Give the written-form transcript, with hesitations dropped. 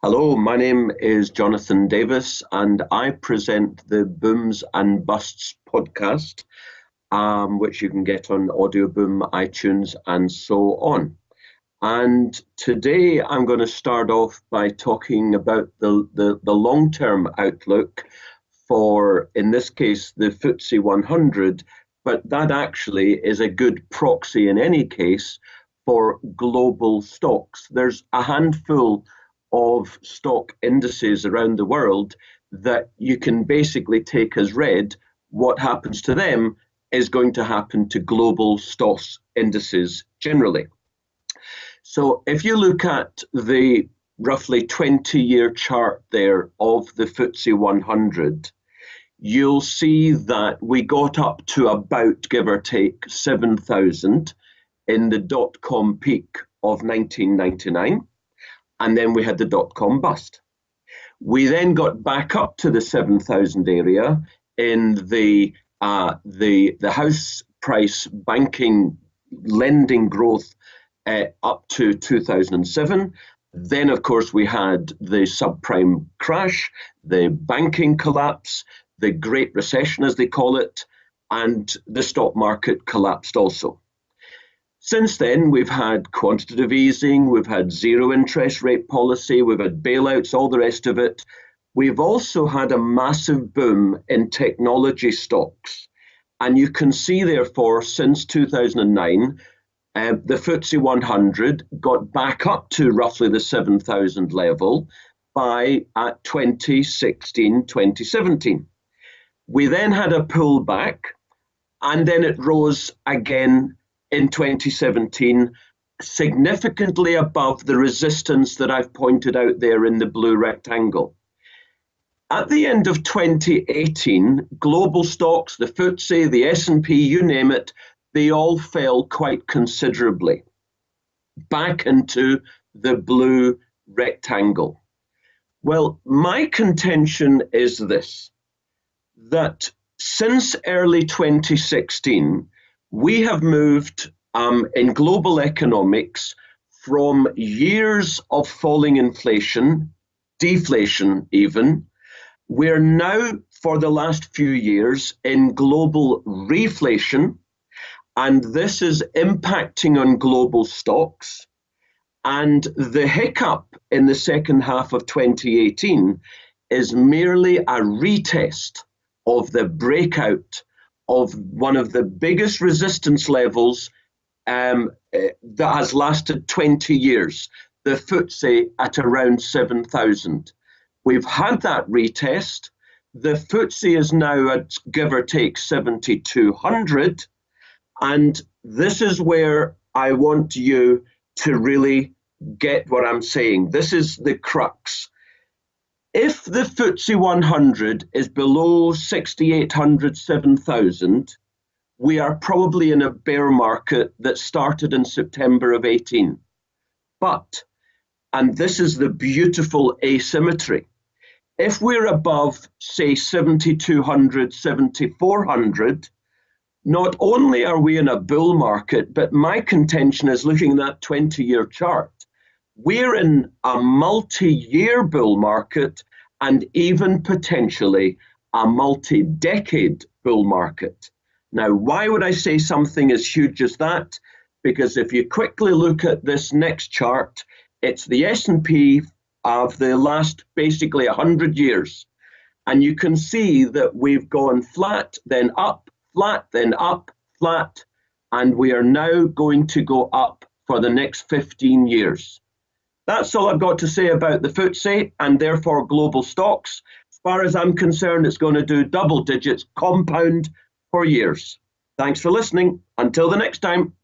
Hello, my name is Jonathan Davis, and I present the Booms and Busts podcast, which you can get on Audioboom, iTunes, and so on. And today I'm going to start off by talking about the long-term outlook for, in this case, the FTSE 100, but that actually is a good proxy in any case for global stocks. There's a handful of stock indices around the world that you can basically take as read. What happens to them is going to happen to global stocks indices generally. So if you look at the roughly 20-year chart there of the FTSE 100, you'll see that we got up to about, give or take, 7,000 in the dot-com peak of 1999. And then we had the dot-com bust. We then got back up to the 7,000 area in the house price banking lending growth up to 2007. Then, of course, we had the subprime crash, the banking collapse, the Great Recession, as they call it, and the stock market collapsed also. Since then, we've had quantitative easing, we've had zero interest rate policy, we've had bailouts, all the rest of it. We've also had a massive boom in technology stocks. And you can see, therefore, since 2009, the FTSE 100 got back up to roughly the 7,000 level by 2016, 2017. We then had a pullback, and then it rose again in 2017, significantly above the resistance that I've pointed out there in the blue rectangle. At the end of 2018, global stocks, the FTSE, the S&P, you name it, they all fell quite considerably back into the blue rectangle. Well, my contention is this, that since early 2016, we have moved in global economics from years of falling inflation, deflation even. We're now, for the last few years, in global reflation, and this is impacting on global stocks. And the hiccup in the second half of 2018 is merely a retest of the breakout of one of the biggest resistance levels that has lasted 20 years, the FTSE at around 7,000. We've had that retest. The FTSE is now at, give or take, 7,200. And this is where I want you to really get what I'm saying. This is the crux. If the FTSE 100 is below 6,800, 7,000, we are probably in a bear market that started in September of 18. But, and this is the beautiful asymmetry, if we're above, say, 7,200, 7,400, not only are we in a bull market, but my contention is looking at that 20-year chart. We're in a multi-year bull market and even potentially a multi-decade bull market. Now, why would I say something as huge as that? Because if you quickly look at this next chart, it's the S&P of the last basically 100 years. And you can see that we've gone flat, then up, flat, then up, flat, and we are now going to go up for the next 15 years. That's all I've got to say about the FTSE and therefore global stocks. As far as I'm concerned, it's going to do double digits compound for years. Thanks for listening. Until the next time.